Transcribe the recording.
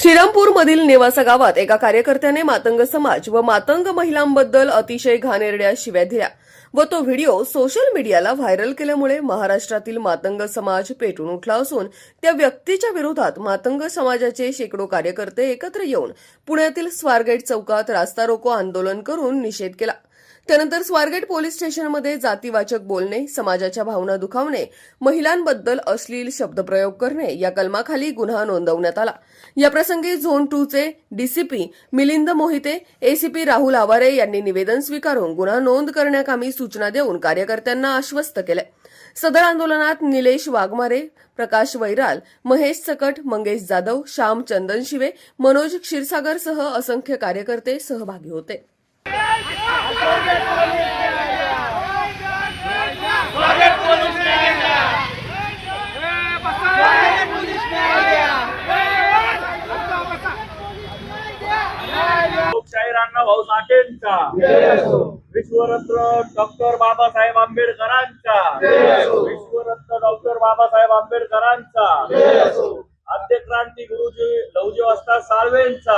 श्रीरामपूरमधील नेवासा गावात एका कार्यकर्त्याने मातंग समाज व मातंग महिलांबद्दल अतिशय घाणेरड्या शिव्या दिल्या व तो व्हिडिओ सोशल मीडियाला व्हायरल केल्यामुळे महाराष्ट्रातील मातंग समाज पेटून उठला असून त्या व्यक्तीच्या विरोधात मातंग समाजाचे शेकडो कार्यकर्ते एकत्र येऊन पुण्यातील स्वारगेट चौकात रास्ता रोको आंदोलन करून निषेध केला। त्यानंतर स्वारगेट पोलीस स्टेशनमध्ये जातीवाचक बोलणे, समाजाच्या भावना दुखावणे, महिलांबद्दल अश्लील शब्दप्रयोग करणे या कलमाखाली गुन्हा नोंदवण्यात आला। या प्रसंगी झोन 2 चे डीसीपी मिलिंद मोहिते, एसीपी राहुल आवारे यांनी निवेदन स्वीकारून गुन्हा नोंद करण्याकामी सूचना देऊन कार्यकर्त्यांना आश्वस्त केले। सदर आंदोलनात निलेश वाघमारे, प्रकाश वैराल, महेश सकट, मंगेश जाधव, श्याम चंदनशिवे, मनोज क्षीरसागरसह असंख्य कार्यकर्ते सहभागी होते। लोकशाहीर अण्णाभाऊ साठेंचा, विश्वरत्न डॉक्टर बाबासाहेब आंबेडकरांचा, विश्वरत्न डॉक्टर बाबासाहेब आंबेडकरांचा, आद्य क्रांती गुरुजी लवजी वस्ताद साळवेंचा,